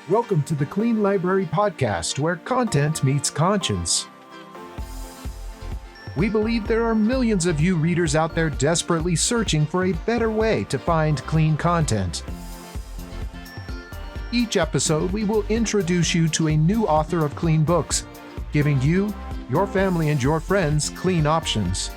Welcome to the Clean Library Podcast, where content meets conscience. We believe there are millions of you readers out there desperately searching for a better way to find clean content. Each episode, we will introduce you to a new author of clean books, giving you, your family, and your friends clean options.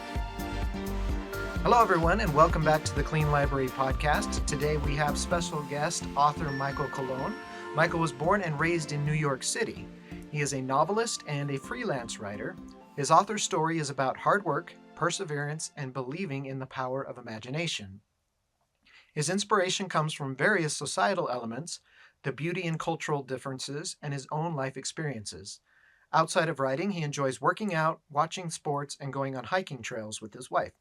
Hello, everyone, and welcome back to the Clean Library Podcast. Today, we have special guest, author Michael Colon. Michael was born and raised in New York City. He is a novelist and a freelance writer. His author story is about hard work, perseverance, and believing in the power of imagination. His inspiration comes from various societal elements, the beauty and cultural differences, and his own life experiences. Outside of writing, he enjoys working out, watching sports, and going on hiking trails with his wife.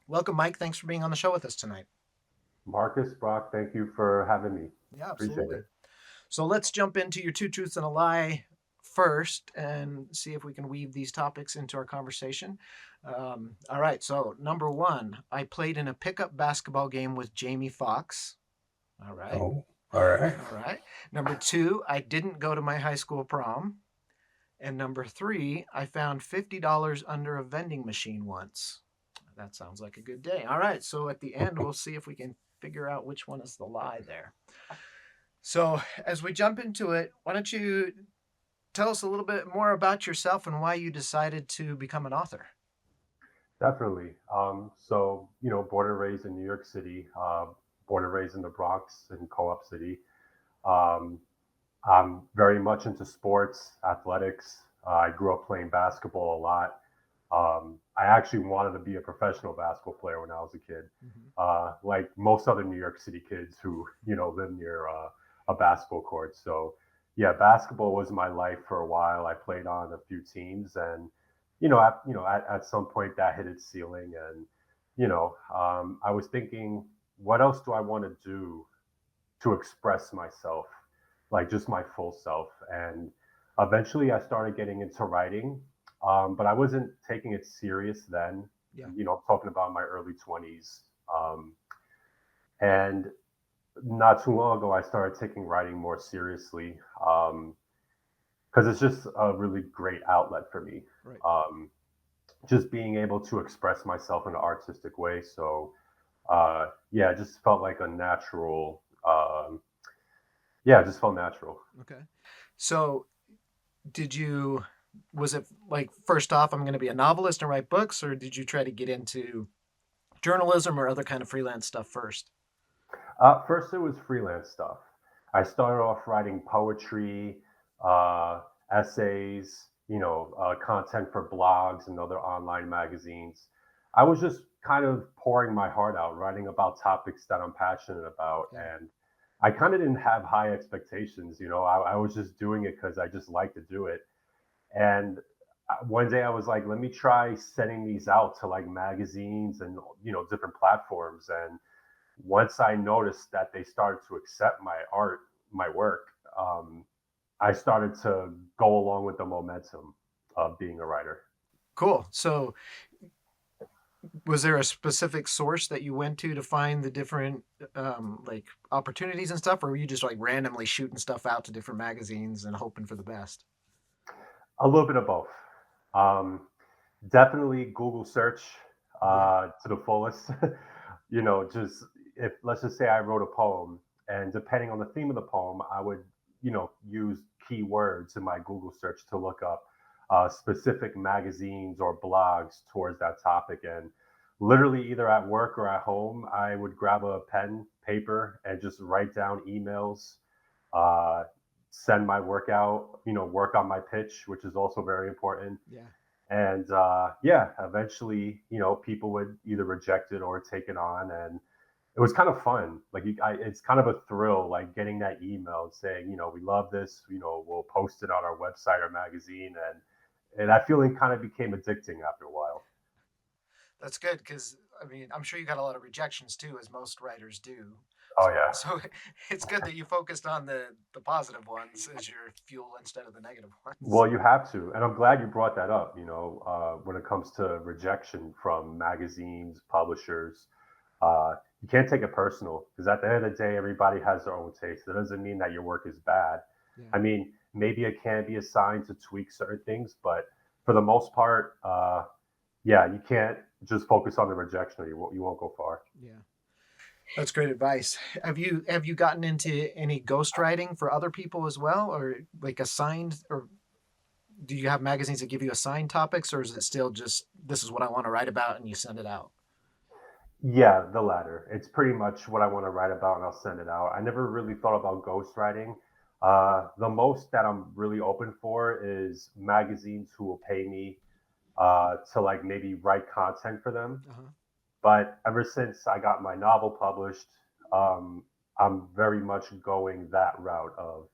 Welcome, Mike. Thanks for being on the show with us tonight. Marcus, Brock, thank you for having me. Yeah, Appreciate absolutely. it. So let's jump into your two truths and a lie first and see if we can weave these topics into our conversation. All right. So number one, I played in a pickup basketball game with Jamie Foxx. All right. Oh, all right. All right. Number two, I didn't go to my high school prom. And number three, I found $50 under a vending machine once. That sounds like a good day. All right. So at the end, we'll see if we can figure out which one is the lie there. So as we jump into it, why don't you tell us a little bit more about yourself and why you decided to become an author? Definitely. Born and raised in New York City, born and raised in the Bronx in Co-op City. Um, I'm very much into sports, athletics. I grew up playing basketball a lot. I actually wanted to be a professional basketball player when I was a kid, like most other New York City kids who, live near a basketball court. So, yeah, basketball was my life for a while. I played on a few teams, and at some point that hit its ceiling, and I was thinking, what else do I want to do to express myself, like just my full self? And eventually, I started getting into writing. But I wasn't taking it serious then. Yeah. I'm talking about my early 20s. And not too long ago, I started taking writing more seriously because it's just a really great outlet for me. Right. Just being able to express myself in an artistic way. So, it just felt like a natural. It just felt natural. Okay. So was it like, first off, I'm going to be a novelist and write books, or did you try to get into journalism or other kind of freelance stuff first? First, it was freelance stuff. I started off writing poetry, essays, content for blogs and other online magazines. I was just kind of pouring my heart out, writing about topics that I'm passionate about. Yeah. And I kind of didn't have high expectations. I was just doing it because I just like to do it. And one day I was like, let me try sending these out to like magazines and, different platforms. And once I noticed that they started to accept my art, my work, I started to go along with the momentum of being a writer. Cool. So was there a specific source that you went to find the different like opportunities and stuff, or were you just like randomly shooting stuff out to different magazines and hoping for the best? A little bit of both. Definitely Google search to the fullest. Just if let's just say I wrote a poem, and depending on the theme of the poem, I would, use keywords in my Google search to look up specific magazines or blogs towards that topic. And literally, either at work or at home, I would grab a pen, paper, and just write down emails. Send my workout, work on my pitch, which is also very important. Yeah. And eventually, people would either reject it or take it on. And it was kind of fun. Like it's kind of a thrill, like getting that email saying, we love this, we'll post it on our website or magazine. And that feeling kind of became addicting after a while. That's good because, I mean, I'm sure you got a lot of rejections too, as most writers do. Oh, yeah. So it's good that you focused on the positive ones as your fuel instead of the negative ones. Well, you have to. And I'm glad you brought that up, when it comes to rejection from magazines, publishers. you can't take it personal because at the end of the day, everybody has their own taste. That doesn't mean that your work is bad. Yeah. I mean, maybe it can be assigned to tweak certain things, but for the most part, yeah, you can't just focus on the rejection or you won't go far. Yeah. That's great advice. Have you gotten into any ghostwriting for other people as well, or like assigned, or do you have magazines that give you assigned topics, or is it still just this is what I want to write about and you send it out? Yeah, the latter. It's pretty much what I want to write about, and I'll send it out. I never really thought about ghostwriting. The most that I'm really open for is magazines who will pay me to like maybe write content for them. Uh-huh. But ever since I got my novel published, um, I'm very much going that route of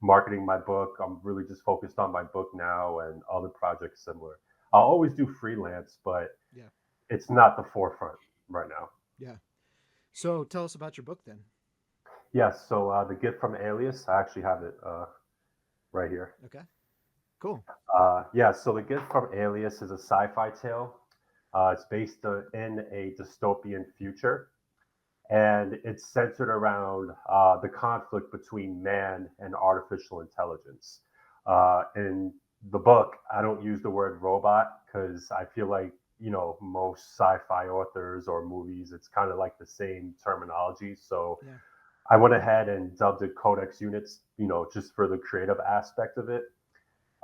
marketing my book. I'm really just focused on my book now and other projects similar. I'll always do freelance, but Yeah. it's not the forefront right now. Yeah. So tell us about your book then. Yes, so The Gift from Alias, I actually have it right here. Okay. Cool. Yeah, so The Gift from Alias is a sci fi tale. It's based in a dystopian future, and it's centered around the conflict between man and artificial intelligence. In the book, I don't use the word robot because I feel like, most sci-fi authors or movies, it's kind of like the same terminology. So Yeah. I went ahead and dubbed it codex units, just for the creative aspect of it.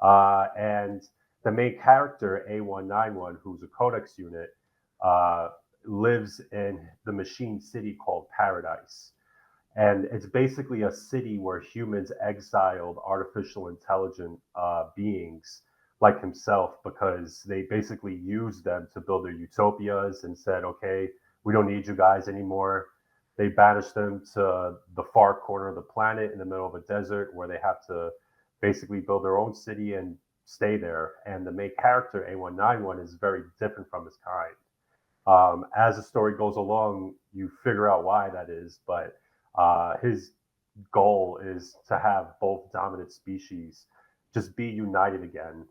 And the main character, A191, who's a codex unit, uh, lives in the machine city called Paradise. And it's basically a city where humans exiled artificial intelligent beings like himself because they basically used them to build their utopias and said, okay, we don't need you guys anymore. They banished them to the far corner of the planet in the middle of a desert where they have to basically build their own city and stay there. And the main character, A191, is very different from his kind. As the story goes along, you figure out why that is, but his goal is to have both dominant species just be united again,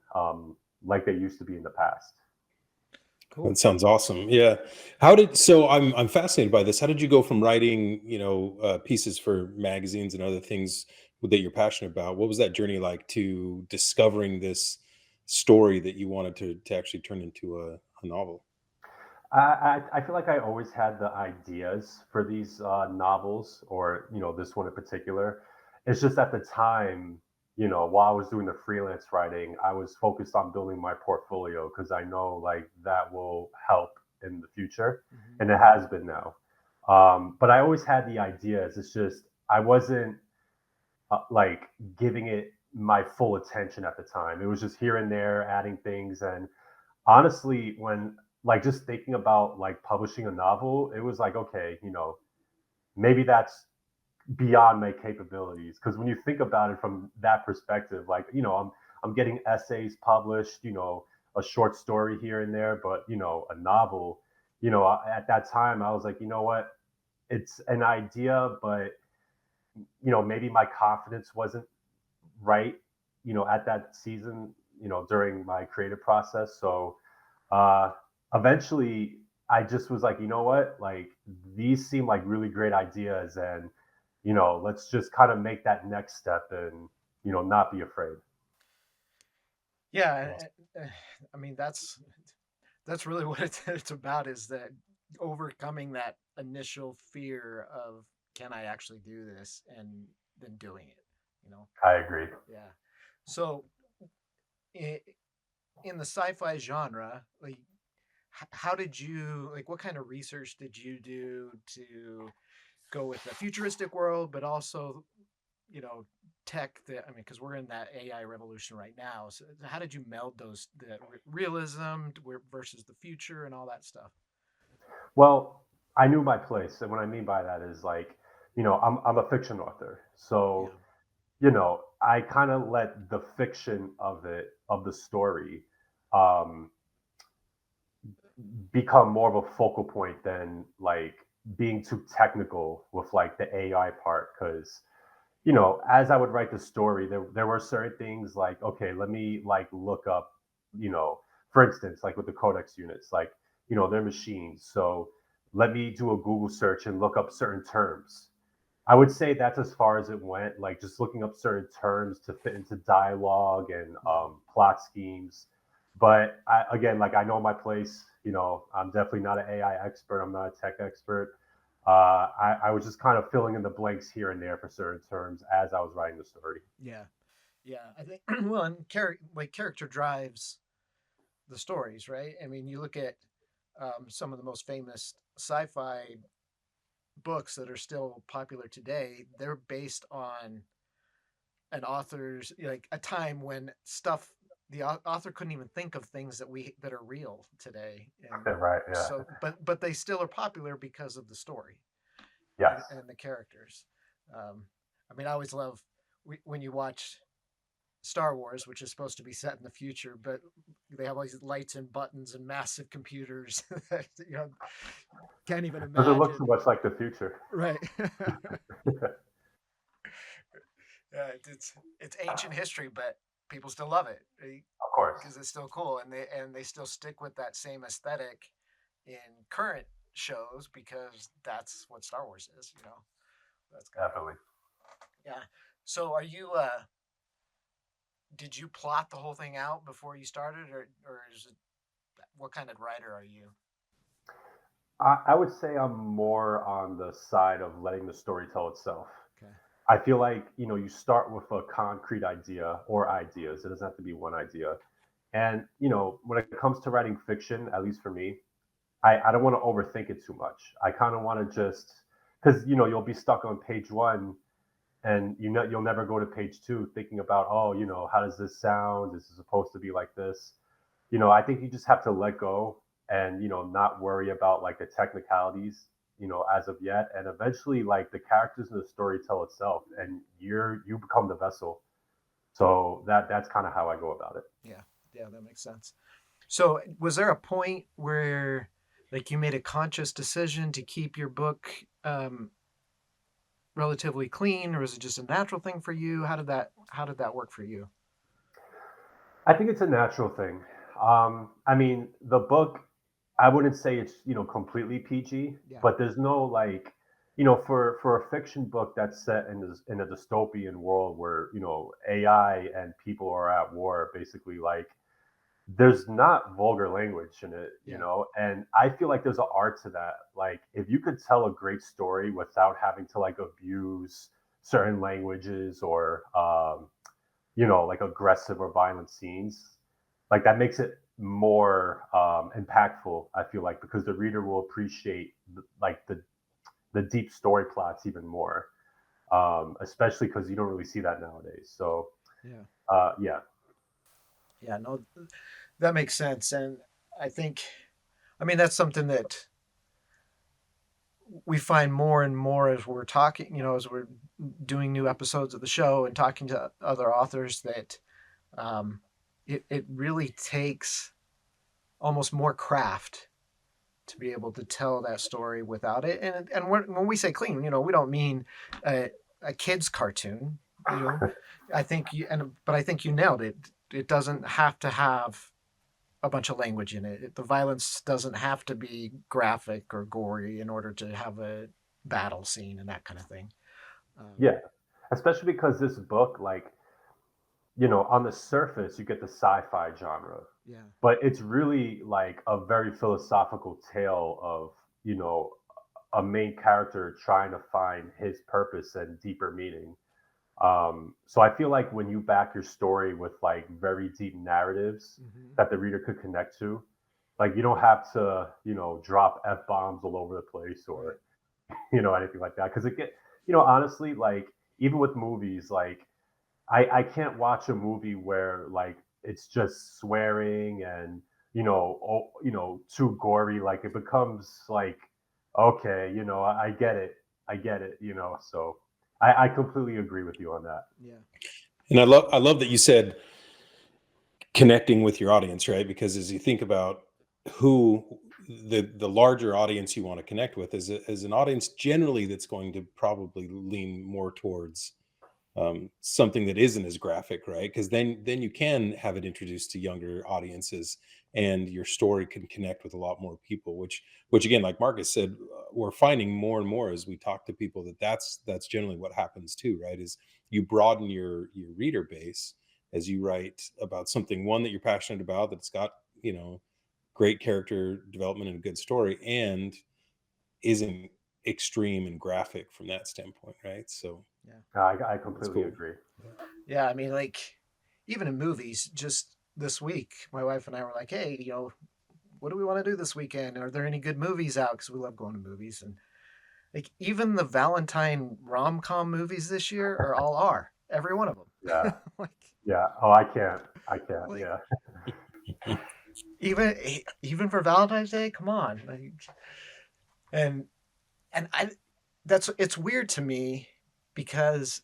like they used to be in the past. Cool. That sounds awesome. Yeah. I'm fascinated by this. How did you go from writing, pieces for magazines and other things that you're passionate about? What was that journey like to discovering this story that you wanted to actually turn into a novel? I feel like I always had the ideas for these novels, or this one in particular. It's just at the time, while I was doing the freelance writing, I was focused on building my portfolio because I know like that will help in the future, Hmm. and it has been now. But I always had the ideas. It's just I wasn't like giving it my full attention at the time. It was just here and there, adding things, and honestly, when like just thinking about like publishing a novel, it was like, okay, maybe that's beyond my capabilities. Because when you think about it from that perspective, like, I'm getting essays published, a short story here and there, but a novel, at that time I was like, you know what, it's an idea, but maybe my confidence wasn't right, at that season, during my creative process. So uh, eventually I just was like, you know what, like these seem like really great ideas, and let's just kind of make that next step and not be afraid. Yeah. I mean, that's really what it's about, is that overcoming that initial fear of can I actually do this, and then doing it, you know? I agree. Yeah. So in, in the sci-fi genre, like how did you like what kind of research did you do to go with the futuristic world, but also, you know, tech that I mean, because we're in that AI revolution right now. So how did you meld those the realism versus the future and all that stuff? Well, I knew my place, and what I mean by that is like, I'm a fiction author, so Yeah. I kind of let the fiction of the story um, become more of a focal point than like being too technical with like the AI part. Because as I would write the story, there were certain things like, okay, let me like look up, for instance, like with the codex units, like they're machines, so let me do a Google search and look up certain terms. I would say that's as far as it went, like just looking up certain terms to fit into dialogue and plot schemes. But again, like I know my place. I'm definitely not an AI expert. I'm not a tech expert. I was just kind of filling in the blanks here and there for certain terms as I was writing the story. Yeah, yeah. I think well, and character drives the stories, right? I mean, you look at some of the most famous sci-fi books that are still popular today. They're based on an author's like a time when stuff the author couldn't even think of things that are real today, and Right. Yeah. so but they still are popular because of the story Yes. and the characters. I mean, I always love when you watch Star Wars, which is supposed to be set in the future, but they have all these lights and buttons and massive computers that can't even Doesn't look imagine. too much like the future. Right. Yeah, it's ancient history, but people still love it, right? Of course. Because it's still cool, and they still stick with that same aesthetic in current shows because that's what Star Wars is. That's kind of Definitely. yeah. So, did you plot the whole thing out before you started, or is it what kind of writer are you? I would say I'm more on the side of letting the story tell itself. Okay. I feel like, you start with a concrete idea or ideas. It doesn't have to be one idea. And, when it comes to writing fiction, at least for me, I don't want to overthink it too much. I kind of want to just, because, you'll be stuck on page one and you'll never go to page two thinking about, oh, how does this sound? This is supposed to be like this. I think you just have to let go and, not worry about like the technicalities, as of yet. And eventually like the characters in the story tell itself and you become the vessel. So that's kind of how I go about it. Yeah, yeah, that makes sense. So, was there a point where, like, you made a conscious decision to keep your book relatively clean, or was it just a natural thing for you? How did that work for you? I think it's a natural thing. I mean, the book, I wouldn't say it's, completely PG, Yeah, but there's no like, for a fiction book that's set in a dystopian world where, AI and people are at war, basically like there's not vulgar language in it, yeah, and I feel like there's an art to that. Like if you could tell a great story without having to like abuse certain languages or like aggressive or violent scenes, like that makes it more impactful. I feel like because the reader will appreciate like the deep story plots even more, especially because you don't really see that nowadays. So yeah, yeah. yeah. No, that makes sense, and I think, I mean, that's something that we find more and more as we're talking, as we're doing new episodes of the show and talking to other authors that it really takes almost more craft to be able to tell that story without it. And when we say clean, we don't mean a kid's cartoon. You know, I think but I think you nailed it. It doesn't have to have a bunch of language in it. The violence doesn't have to be graphic or gory in order to have a battle scene and that kind of thing. Um, Yeah, especially because this book, like, on the surface, you get the sci-fi genre, yeah, but it's really like a very philosophical tale of, you know, a main character trying to find his purpose and deeper meaning. So I feel like when you back your story with like very deep narratives mm-hmm. that the reader could connect to, like you don't have to, drop f bombs all over the place Right. or anything like that. Because it get, honestly, like even with movies, like I can't watch a movie where like it's just swearing and too gory. Like it becomes like okay, I get it, I get it. So I completely agree with you on that. Yeah. And I love that you said connecting with your audience, right? Because as you think about who the larger audience you want to connect with is an audience generally that's going to probably lean more towards something that isn't as graphic, right? Because then you can have it introduced to younger audiences, and your story can connect with a lot more people. Which again, like Marcus said, we're finding more and more as we talk to people that that's generally what happens too, right? Is you broaden your reader base as you write about something one that you're passionate about, that's got great character development and a good story, and isn't extreme and graphic from that standpoint, right? So Yeah. I that's completely cool. agree. Yeah, I mean, like, even in movies, just this week, my wife and I were like, hey, what do we want to do this weekend? Are there any good movies out? Because we love going to movies. And like, even the Valentine rom-com movies this year are all R, every one of Yeah, them. like, yeah. Oh, I can't. like Yeah. even for Valentine's Day, come on. And and I that's it's weird to me because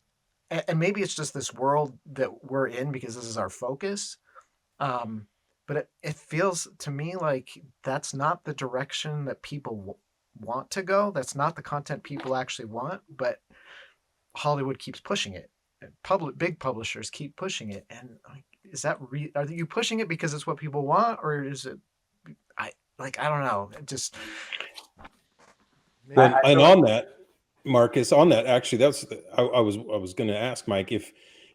and maybe it's just this world that we're in because this is our focus. Um, but it feels to me like that's not the direction that people want to go. That's not the content people actually want, but Hollywood keeps pushing it. Big publishers keep pushing it. And like, is that are you pushing it because it's what people want, or is it I don't know. It just I, maybe Well, I and feel like on that, Marcus, on that, actually, I was going to ask Mike, if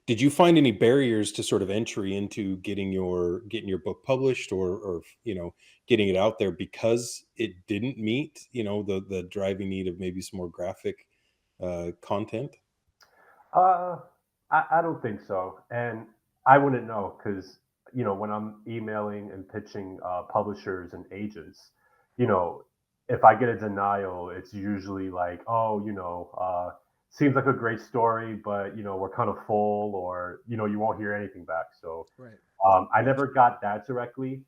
did you find any barriers to sort of entry into getting your book published, or getting it out there, because it didn't meet the driving need of maybe some more graphic content? Uh, I don't think so, and I wouldn't know because when I'm emailing and pitching publishers and agents, you know, if I get a denial, it's usually like, oh, seems like a great story, but we're kind of full, or you won't hear anything back. So right. I never got that directly,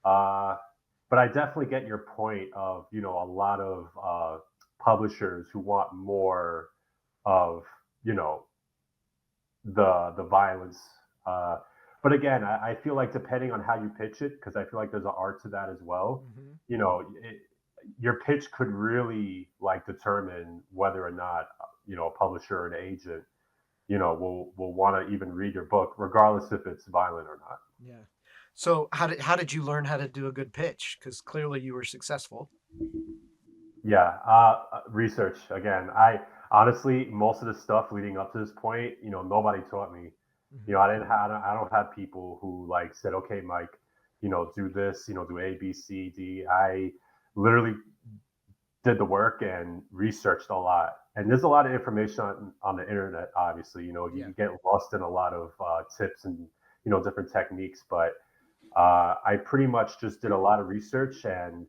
uh, but I definitely get your point of a lot of publishers who want more of you know the violence. Uh, but again, I feel like depending on how you pitch it, because I feel like there's an art to that as well. Hmm. Your pitch could really like determine whether or not a publisher or an agent will want to even read your book, regardless if it's violent or not. Yeah. So how did you learn how to do a good pitch? Because clearly you were successful. Yeah, research again. I honestly, most of the stuff leading up to this point, nobody taught me. Hmm. I don't have people who like said, okay, Mike, do this, do A, B, C, D. I literally did the work and researched a lot. And there's a lot of information on the internet. Obviously, Yeah. you get lost in a lot of tips and different techniques. But I pretty much just did a lot of research and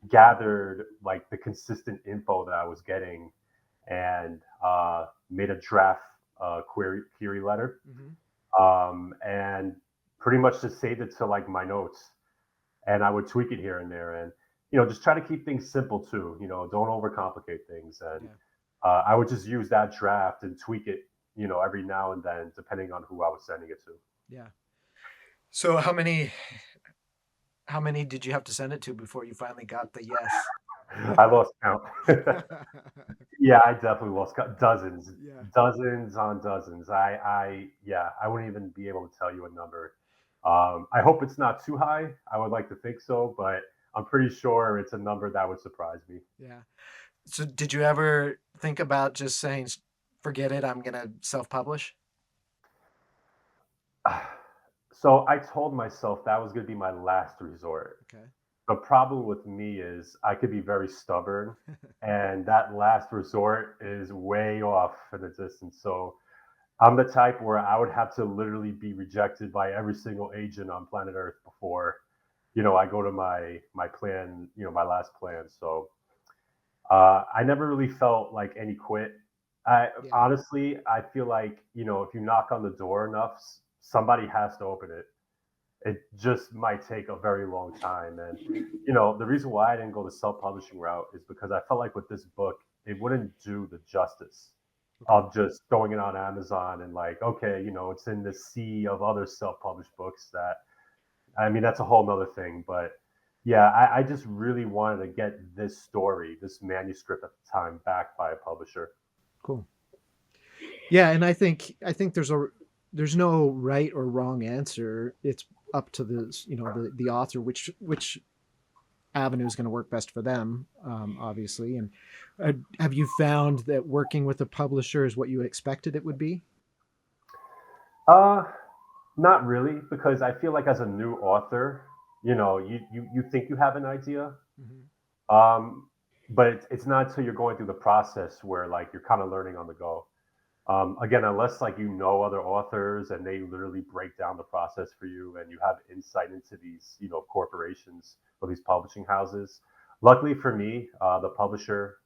gathered like the consistent info that I was getting, and made a draft query letter, Hmm. and pretty much just saved it to like my notes, and I would tweak it here and there, and just try to keep things simple too. Don't overcomplicate things, and Yeah. I would just use that draft and tweak it, every now and then, depending on who I was sending it to. Yeah. So how many did you have to send it to before you finally got the yes? I lost count. Yeah, I definitely lost count. Dozens, Yeah. dozens on dozens. Yeah, I wouldn't even be able to tell you a number. I hope it's not too high. I would like to think so, but I'm pretty sure it's a number that would surprise me. Yeah. So did you ever think about just saying, forget it, I'm gonna self-publish? So I told myself that was going to be my last resort. Okay. The problem with me is I could be very stubborn, and that last resort is way off in the distance. So I'm the type where I would have to literally be rejected by every single agent on planet Earth before, I go to my plan, my last plan. So I never really felt like any quit. I Yeah. honestly, I feel like if you knock on the door enough, somebody has to open it. It just might take a very long time, and Right. the reason why I didn't go the self-publishing route is because I felt like with this book, it wouldn't do the justice Okay. of just going it on Amazon and like, okay, it's in the sea of other self-published books. That, I mean, that's a whole nother thing. But yeah, I just really wanted to get this story, this manuscript at the time, backed by a publisher. Cool. Yeah, and I think there's no right or wrong answer. It's up to the author which avenue is going to work best for them, obviously. And have you found that working with a publisher is what you expected it would be? Uh, Not really, because I feel like as a new author, you think you have an idea, Hmm. um, but it's not until you're going through the process where like you're kind of learning on the go. Again, unless like other authors and they literally break down the process for you and you have insight into these corporations or these publishing houses. Luckily for me, the publisher,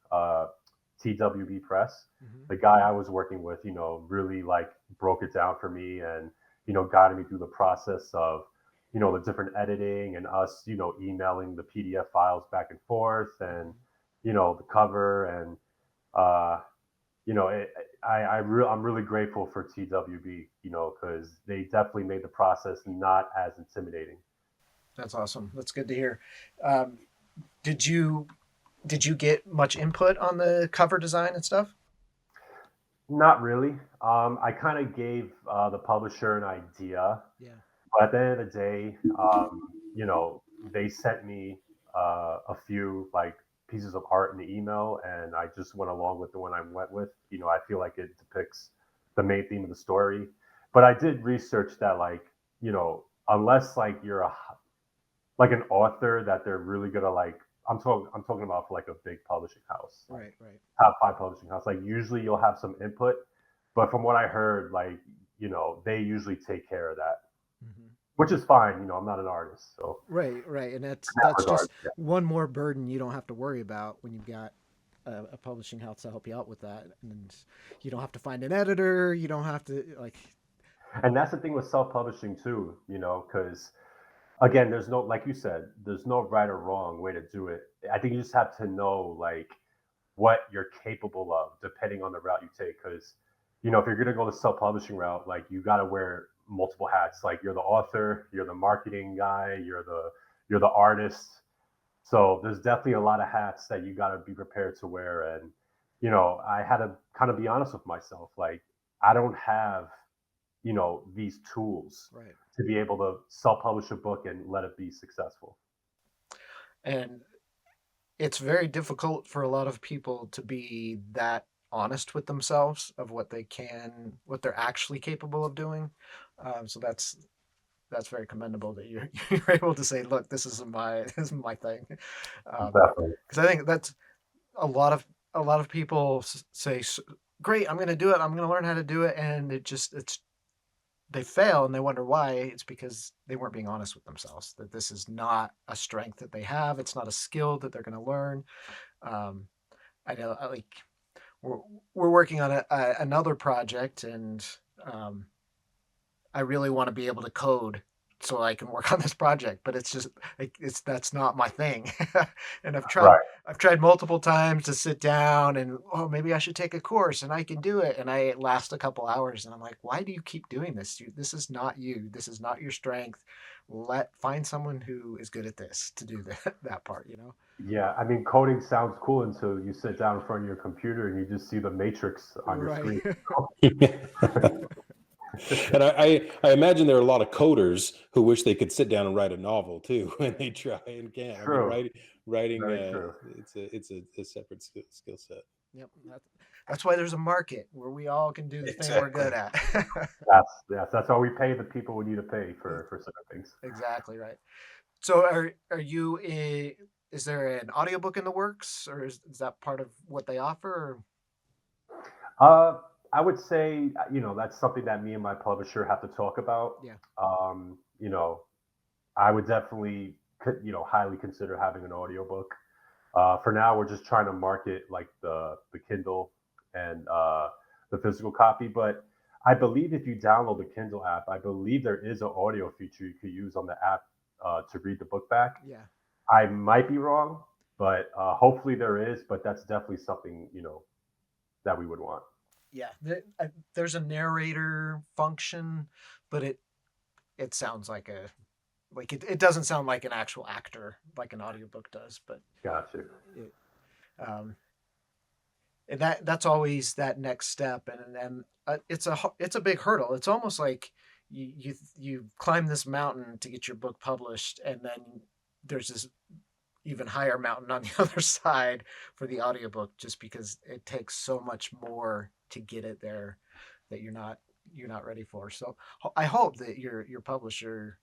TWB Press, Hmm. the guy I was working with, really like broke it down for me and guided me through the process of the different editing and us emailing the PDF files back and forth and the cover and uh, I'm really grateful for TWB, because they definitely made the process not as intimidating. That's awesome. That's good to hear. Um, did you did you get much input on the cover design and stuff? Not really. I kind of gave the publisher an idea, Yeah. but at the end of the day, they sent me a few like pieces of art in the email, and I just went along with the one I went with. I feel like it depicts the main theme of the story. But I did research that, like, unless like you're like an author that they're really gonna like. I'm talking about for like a big publishing house, like Right. Right. top five publishing house. Like usually you'll have some input, but from what I heard, like they usually take care of that, Hmm. which is fine. I'm not an artist, so Right. Right. And in that that's regard, just yeah. one more burden you don't have to worry about when you've got a publishing house to help you out with that, and you don't have to find an editor. You don't have to like. And that's the thing with self-publishing too, because again, there's no, like you said, there's no right or wrong way to do it. I think you just have to know like what you're capable of depending on the route you take. Because, if you're going to go the self publishing route, like you got to wear multiple hats. Like you're the author, you're the marketing guy, you're the artist. So there's definitely a lot of hats that you got to be prepared to wear. And, I had to kind of be honest with myself. Like, I don't have, these tools Right. to be able to self publish a book and let it be successful. And it's very difficult for a lot of people to be that honest with themselves of what they're actually capable of doing. So that's very commendable that you're you're able to say, look, this is my thing. Definitely. Because I think that's a lot of people say, great, I'm going to do it. I'm going to learn how to do it, and it's they fail and they wonder why. It's because they weren't being honest with themselves. That this is not a strength that they have. It's not a skill that they're going to learn. Um, I know, like we're we're working on another project, and um, I really want to be able to code so I can work on this project, but it's just like that's not my thing. And Right. I've tried multiple times to sit down and oh maybe I should take a course and I can do it. And I last a couple hours and I'm like, why do you keep doing this? This is not you. This is not your strength. Find someone who is good at this to do that part. Yeah, I mean, coding sounds cool until you sit down in front of your computer and you just see the matrix on your Right. screen. And I imagine there are a lot of coders who wish they could sit down and write a novel too, and they try and can't. I mean, True. writing Very true. it's a separate skill set. Yep. That's why there's a market where we all can do the thing we're good Exactly. at. That's why we pay the people we need to pay for certain things. Exactly right. So is there an audiobook in the works or is that part of what they offer? Or? Uh, I would say, that's something that me and my publisher have to talk about. Yeah. Um, you know, I would definitely, highly consider having an audiobook. For now, we're just trying to market like the Kindle and the physical copy. But I believe if you download the Kindle app, I believe there is an audio feature you could use on the app to read the book back. Yeah. I might be wrong, but hopefully there is. But that's definitely something that we would want. Yeah. There's a narrator function, but it sounds like it doesn't sound like an actual actor like an audiobook does, but Gotcha. it, um, and that's always that next step, and it's a big hurdle. It's almost like you climb this mountain to get your book published, and then there's this even higher mountain on the other side for the audiobook, just because it takes so much more to get it there that you're not ready for. So I hope that your publisher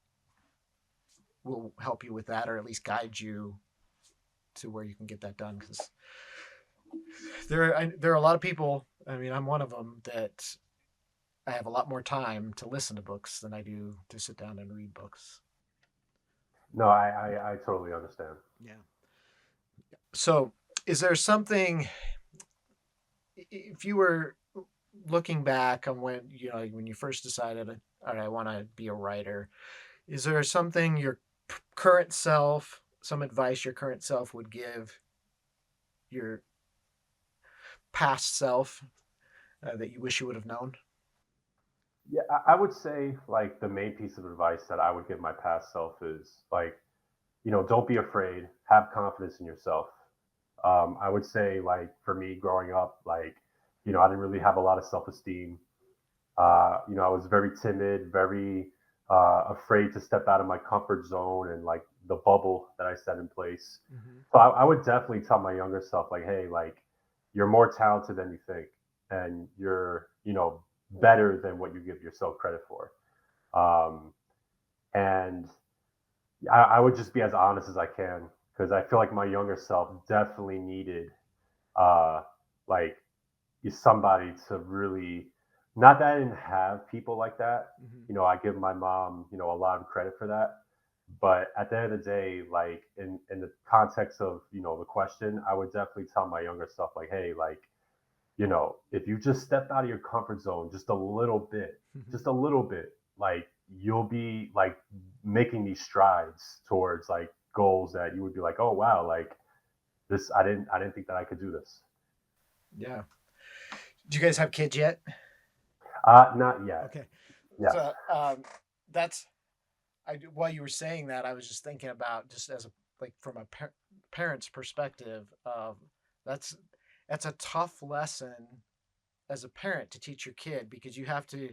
will help you with that, or at least guide you to where you can get that done, because there are a lot of people. I mean, I'm one of them, that I have a lot more time to listen to books than I do to sit down and read books. No, I totally understand. Yeah. So, is there something, if you were looking back on when you first decided, all right, I want to be a writer, is there something your current self, some advice your current self would give your past self, that you wish you would have known? Yeah, I would say like the main piece of advice that I would give my past self is like, don't be afraid, have confidence in yourself. I would say like for me growing up, like, I didn't really have a lot of self-esteem. I was very timid, very afraid to step out of my comfort zone and like the bubble that I set in place. Mm-hmm. So I would definitely tell my younger self, like, hey, like, you're more talented than you think, and you're, better than what you give yourself credit for. Um, and I would just be as honest as I can, because I feel like my younger self definitely needed uh, like somebody to really, not that I didn't have people like that. Mm-hmm. I give my mom, a lot of credit for that. But at the end of the day, like in the context of, the question, I would definitely tell my younger self, like, hey, like, if you just step out of your comfort zone just a little bit, like you'll be like making these strides towards like goals that you would be like, oh wow, like this, I didn't think that I could do this. Yeah. Do you guys have kids yet? Not yet. Okay. Yes. So that's while you were saying that, I was just thinking about, just as a, like, from a parent's perspective, that's that's a tough lesson as a parent to teach your kid, because you have to,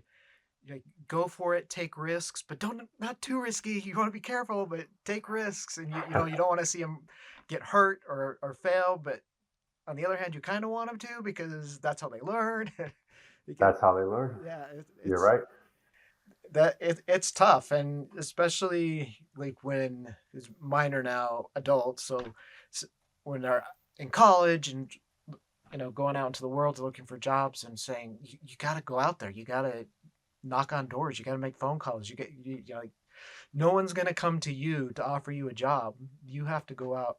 go for it, take risks, but don't, not too risky. You want to be careful, but take risks, and you don't want to see them get hurt or fail, but on the other hand, you kind of want them to, because that's how they learn. Because, That's how they learn. yeah, You're it's right. it's tough, and especially like when mine are now adults, so when they're in college, and going out into the world looking for jobs, and saying, you got to go out there, you got to knock on doors, you got to make phone calls, like, no one's going to come to you to offer you a job. You have to go out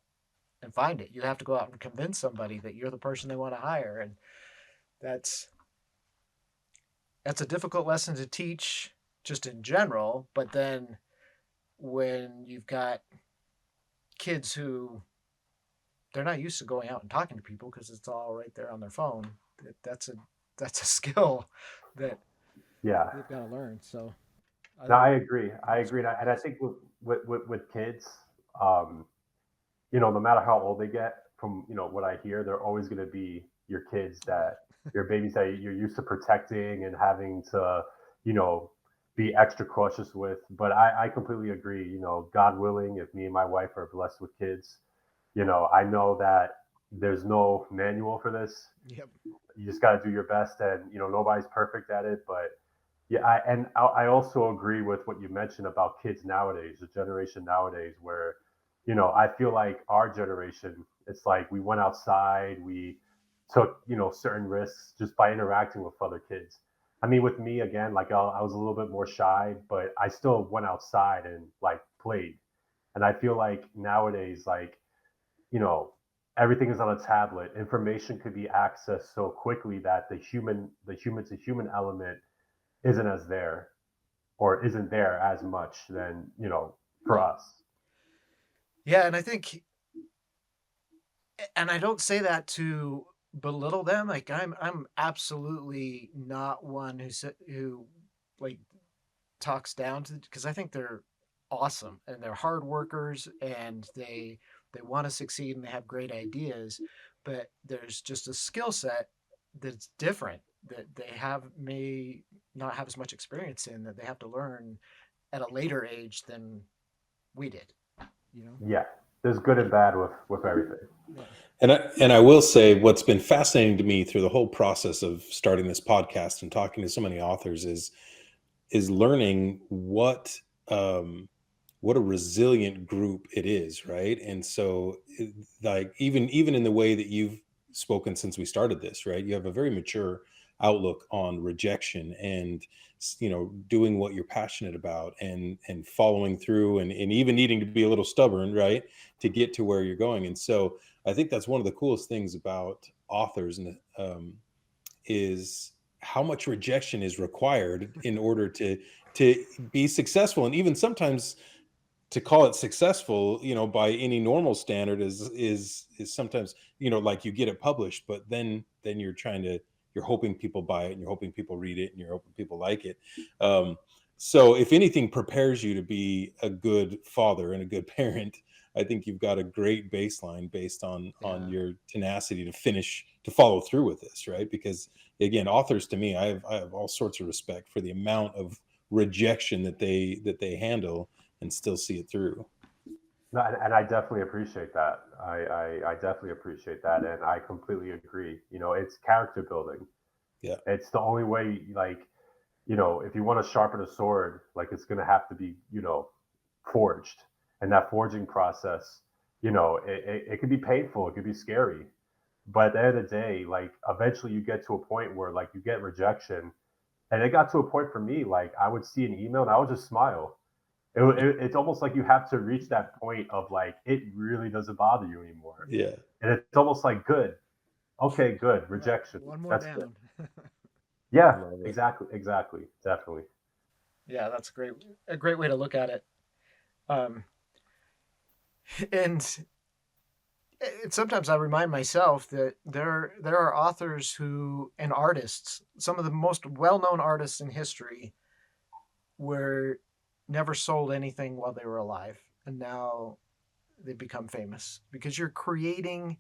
and find it. You have to go out and convince somebody that you're the person they want to hire, and that's that's a difficult lesson to teach, just in general. But then when you've got kids who, they're not used to going out and talking to people, because it's all right there on their phone, that's a skill that Yeah. they've got to learn. So No, I, I agree. I agree. And I think with kids, um, no matter how old they get, from what I hear, they're always going to be your kids, that your babies that you're used to protecting and having to, you know, be extra cautious with. But I completely agree. God willing, if me and my wife are blessed with kids, I know that there's no manual for this. yep. You just got to do your best, and nobody's perfect at it. But yeah, I also agree with what you mentioned about kids nowadays, the generation nowadays, where I feel like our generation, it's like we went outside, we took certain risks just by interacting with other kids. I mean, with me again, like I was a little bit more shy, but I still went outside and like played. And I feel like nowadays, like you know everything is on a tablet. Information could be accessed so quickly that the human to human element isn't as there, or isn't there as much than for Right. us. Yeah, and I think, and I don't say that to belittle them. Like, I'm absolutely not one who, like, talks down to, because I think they're awesome, and they're hard workers, and they want to succeed, and they have great ideas. but there's just a skill set that's different that they may not have as much experience in, that they have to learn at a later age than we did, you know? Yeah, there's good and bad with everything. Yeah. And I will say what's been fascinating to me through the whole process of starting this podcast and talking to so many authors is learning what a resilient group it is, right? And so like even in the way that you've spoken since we started this, right? You have a very mature outlook on rejection and doing what you're passionate about and following through and even needing to be a little stubborn, right, to get to where you're going. And so I think that's one of the coolest things about authors, and is how much rejection is required in order to be successful. And even sometimes to call it successful, by any normal standard is sometimes, like you get it published, but then you're hoping people buy it, and you're hoping people read it, and you're hoping people like it. So if anything prepares you to be a good father and a good parent, I think you've got a great baseline based on your tenacity to follow through with this, right? Because again, authors, to me, I have all sorts of respect for the amount of rejection that they handle and still see it through. No, and I definitely appreciate that. I definitely appreciate that, and I completely agree. It's character building. Yeah. It's the only way, like, if you want to sharpen a sword, like, it's going to have to be, forged. And that forging process, it could be painful, it could be scary. But at the end of the day, like, eventually you get to a point where, like, you get rejection. And it got to a point for me, like, I would see an email and I would just smile. It's almost like you have to reach that point of, like, it really doesn't bother you anymore. Yeah. And it's almost like, good. Okay, good. Rejection. One more That's down. good. Yeah, exactly. Definitely. Yeah, that's a great way to look at it. And sometimes I remind myself that there are authors and artists, some of the most well-known artists in history, were never sold anything while they were alive, and now they've become famous because you're creating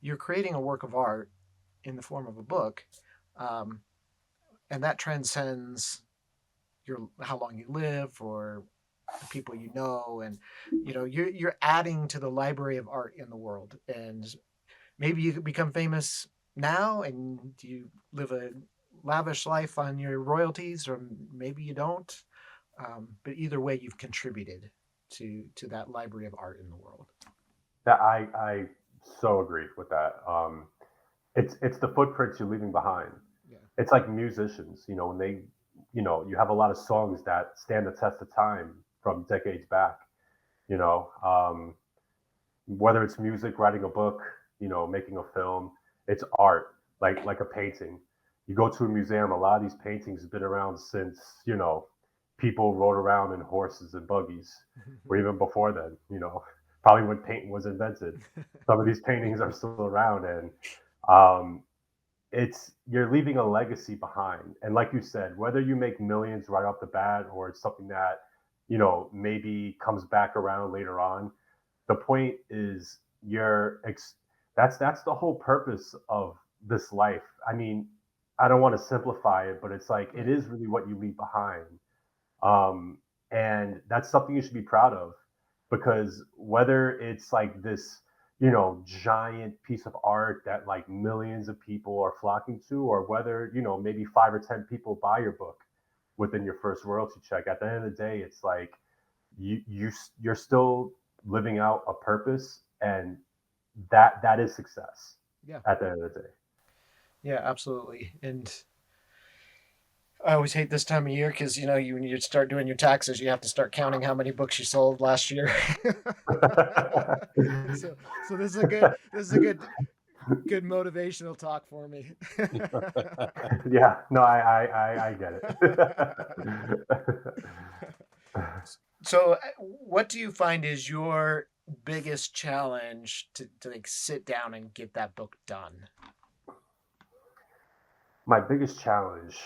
a work of art in the form of a book, and that transcends how long you live or the people you know, and you're adding to the library of art in the world. And maybe you become famous now and you live a lavish life on your royalties, or maybe you don't. But either way, you've contributed to that library of art in the world. That I so agree with that. It's the footprints you're leaving behind. Yeah. It's like musicians, when they, you have a lot of songs that stand the test of time from decades back, whether it's music, writing a book, making a film, it's art, like a painting. You go to a museum, a lot of these paintings have been around since, people rode around in horses and buggies, or even before then, probably when painting was invented. Some of these paintings are still around, and you're leaving a legacy behind. And like you said, whether you make millions right off the bat or it's something that, maybe comes back around later on, the point is that's the whole purpose of this life. I mean, I don't want to simplify it, but it's like, it is really what you leave behind. And that's something you should be proud of, because whether it's like this, giant piece of art that, like, millions of people are flocking to, or whether, maybe 5 or 10 people buy your book within your first royalty check, at the end of the day, it's like you're still living out a purpose, and that is success. Yeah. At the end of the day. Yeah, absolutely. And I always hate this time of year because when you start doing your taxes, you have to start counting how many books you sold last year. so this is a good motivational talk for me. Yeah, no, I get it. So what do you find is your biggest challenge to like sit down and get that book done? My biggest challenge,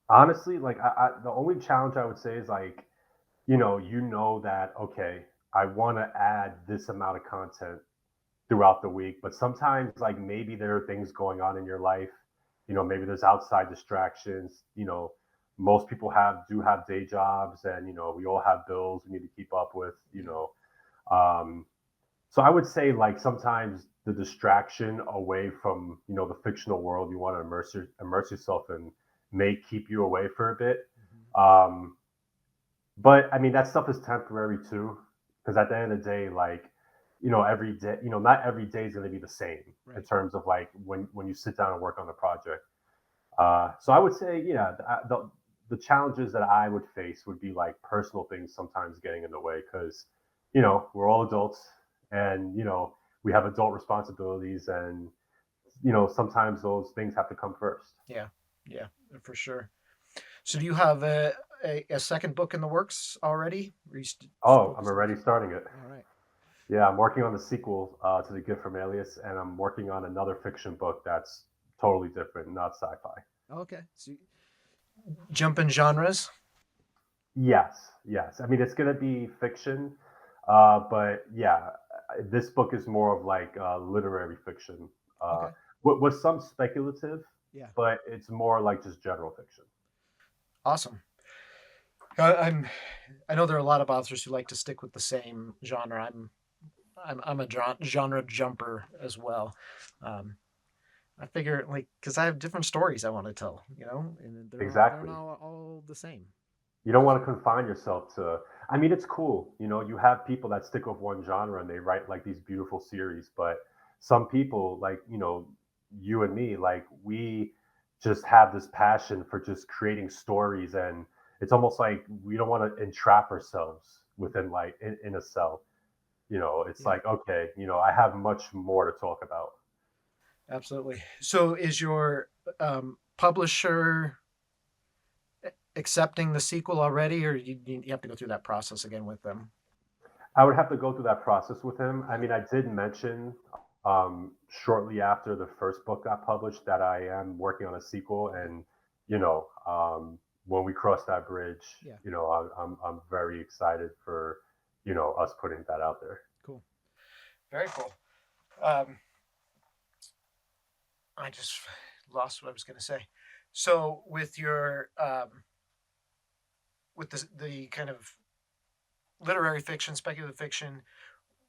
honestly, like, the only challenge I would say is, like, that, okay, I want to add this amount of content throughout the week. But sometimes, like, maybe there are things going on in your life. Maybe there's outside distractions. Most people do have day jobs, and we all have bills we need to keep up with. Um, so I would say, like, sometimes the distraction away from the fictional world you want to immerse yourself in may keep you away for a bit. Mhm. But I mean, that stuff is temporary too, because at the end of the day, like, every day, not every day is going to be the same in Right. terms of, like, when you sit down and work on a project. So I would say, yeah, the challenges that I would face would be like personal things sometimes getting in the way, because we're all adults, and we have adult responsibilities, and sometimes those things have to come first. Yeah. Yeah, for sure. So do you have a second book in the works already? Or you Oh, I'm focused on? already starting it. All right. Yeah, I'm working on the sequel to The Gift from Alias, and I'm working on another fiction book that's totally different, not sci-fi. Okay. So jumping genres. Yes, yes. I mean, it's gonna be fiction, but yeah, this book is more of like literary fiction, uh, Okay. with some speculative, Yeah. but it's more like just general fiction. Awesome. I'm. I know there are a lot of authors who like to stick with the same genre. I'm a genre jumper as well. Um, I figure like because I have different stories I want to tell, and they're Exactly. not all the same. You don't want to confine yourself to. I mean, it's cool. You have people that stick with one genre and they write like these beautiful series, but some people, like, you and me, like, we just have this passion for just creating stories, and it's almost like we don't want to entrap ourselves within, like, in a cell. It's Yeah, like, okay, I have much more to talk about. absolutely. So is your publisher accepting the sequel already, or you have to go through that process again with them? I would have to go through that process with him. I Yeah. mean, I did mention shortly after the first book got published that I am working on a sequel, Okay. and when we cross that bridge, Yeah. I'm very excited for us putting that out there. Cool. Very cool. Um, I just lost what I was going to say. So with your with the kind of literary fiction, speculative fiction,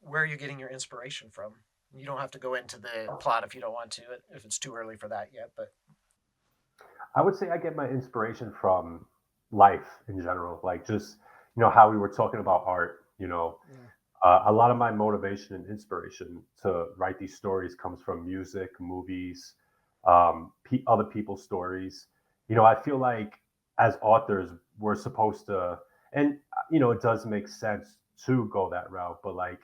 where are you getting your inspiration from? You don't have to go into the plot if you don't want to, if it's too early for that yet. But I would say I get my inspiration from life in general, like, just how we were talking about art. yeah, A lot of my motivation and inspiration to write these stories comes from music, movies, other people's stories. I feel like as authors, we're supposed to, and it does make sense to go that route, but, like,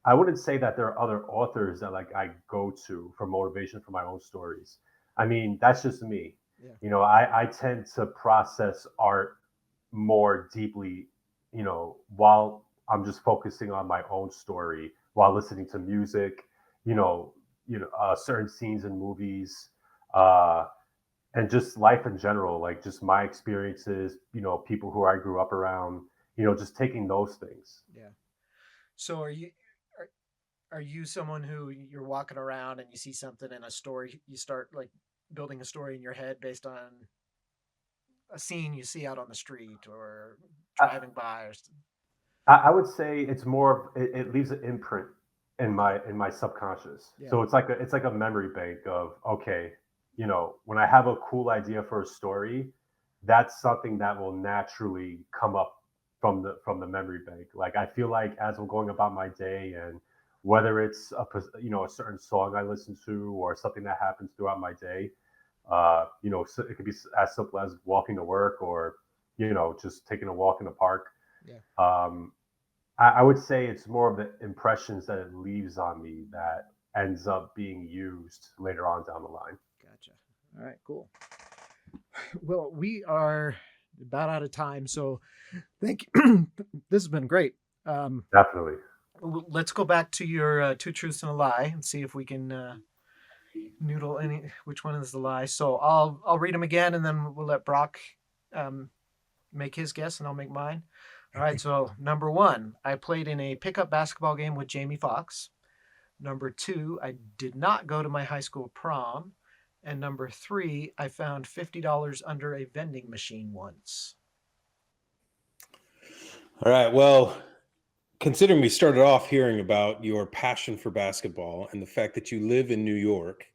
I wouldn't say that there are other authors that, like, I go to for motivation for my own stories. I mean, that's just me. yeah, I tend to process art more deeply, while I'm just focusing on my own story, while listening to music, certain scenes in movies, uh, and just life in general, like, just my experiences, people who I grew up around, just taking those things. yeah. So are, are you someone who you're walking around and you see something in a story, you start like building a story in your head based on a scene you see out on the street or I, driving by or I would say it's more of, it leaves an imprint in okay. my subconscious. Yeah. So it's like a memory bank of, okay, when I have a cool idea for a story, that's something that will naturally come up from the memory bank. Like, I feel like as I'm going about my day, and whether it's a certain song I listen to, or something that happens throughout my day, so it could be as simple as walking to work, or just taking a walk in the park. Yeah. um, I would say it's more of the impressions that it leaves on me that ends up being used later on down the line. Gotcha. All right, cool. Well, we are about out of time, so thank you. This has been great. Um, Definitely. let's go back to your two truths and a lie and see if we can noodle any which one is the lie. So I'll read them again, and then we'll let Brock um, make his guess, and I'll make mine. All right. So number one, I played in a pickup basketball game with Jamie Foxx. Number 2, I did not go to my high school prom. And number 3, I found $50 under a vending machine once. All right. Well, considering we started off hearing about your passion for basketball and the fact that you live in New York,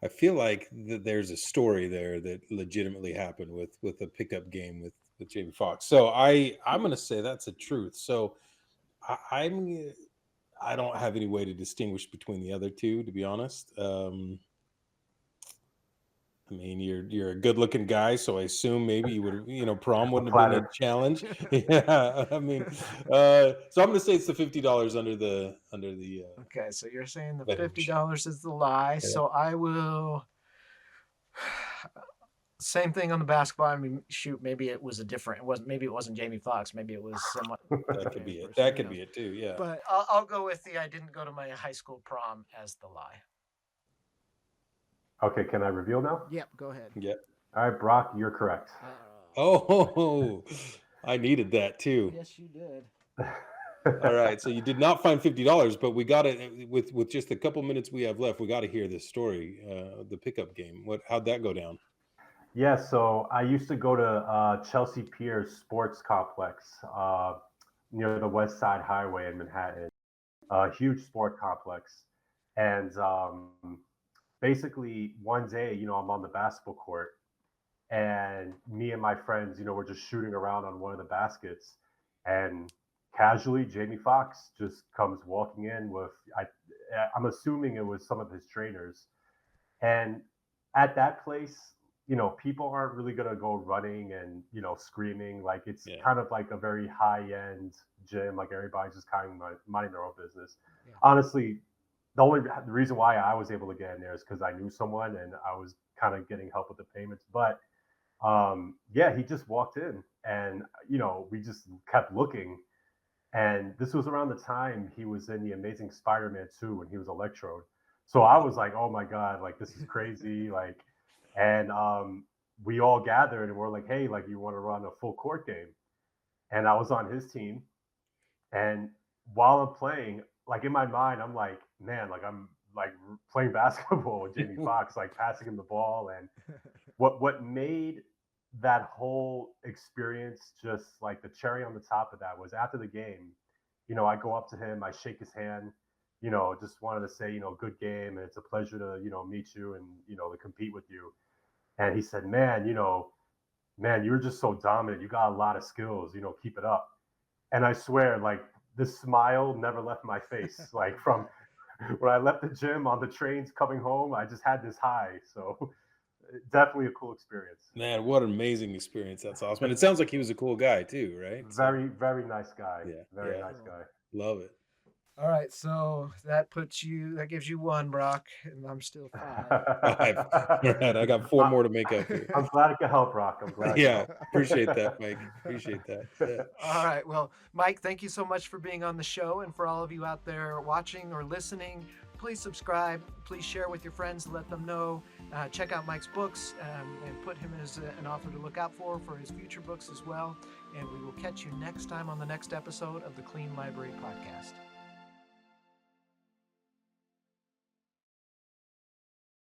I feel like there's a story there that legitimately happened with a pickup game with Jamie Foxx. So I'm going to say that's a truth. So I'm I don't have any way to distinguish between the other two, to be honest. I mean, you're a good looking guy, so I assume maybe you would, prom A wouldn't have been a platter. challenge. Yeah, I mean, so I'm going to say it's the $50 under the Okay, so you're saying the vending machine. $50 is the lie. Yeah. So I will. Same thing on the basketball. I mean, shoot, maybe it was a different. It wasn't. Maybe it wasn't Jamie Foxx. Maybe it was someone. That could be famous it. person, That who could knows? be it too. Yeah. But I'll go with the I didn't go to my high school prom as the lie. Okay, can I reveal now? Yep, go ahead. Yeah. All right, Brock, you're correct. Oh, I needed that too. Yes, you did. All right. So you did not find $50, but we got it with just a couple minutes we have left. We got to hear this story, the pickup game. How'd that go down? Yeah, so I used to go to Chelsea Piers Sports Complex near the West Side Highway in Manhattan, a huge sport complex. And basically, one day, I'm on the basketball court, and me and my friends, we're just shooting around on one of the baskets, and casually, Jamie Foxx just comes walking in with, I'm assuming it was some of his trainers. And at that place, people aren't really gonna go running and screaming. Like it's Yeah. kind of like a very high end gym. Like everybody's just kind of minding their own business. Yeah. Honestly, the reason why I was able to get in there is because I knew someone and I was kind of getting help with the payments. But yeah, he just walked in and we just kept looking. And this was around the time he was in the Amazing Spider-Man 2 when he was Electrode. So I was like, oh my God, like this is crazy. Like, and we all gathered and we're like, hey, like you want to run a full court game? And I was on his team. And while I'm playing, like in my mind, I'm like, man, like I'm like playing basketball with Jamie Foxx, like passing him the ball. And what made that whole experience just like the cherry on the top of that was after the game, I go up to him, I shake his hand, just wanted to say, good game, and it's a pleasure to, meet you and, to compete with you. And he said, man, you're just so dominant. You got a lot of skills, keep it up. And I swear, like this smile never left my face. Like from when I left the gym on the trains coming home, I just had this high. So definitely a cool experience. Man, what an amazing experience. That's awesome. And it sounds like he was a cool guy too, right? Very, very nice guy. Yeah, Very yeah. nice guy. Love it. All right, so that gives you 1, Brock, and I'm still 5. 5. All right, I got 4 more to make up here. I'm glad I could help, Rock. I'm glad. I could Yeah, help. appreciate that, Mike. Appreciate that. Yeah. All right. Well, Mike, thank you so much for being on the show. And for all of you out there watching or listening, please subscribe. Please share with your friends. Let them know. Check out Mike's books and put him as an author to look out for his future books as well. And we will catch you next time on the next episode of the Clean Library Podcast.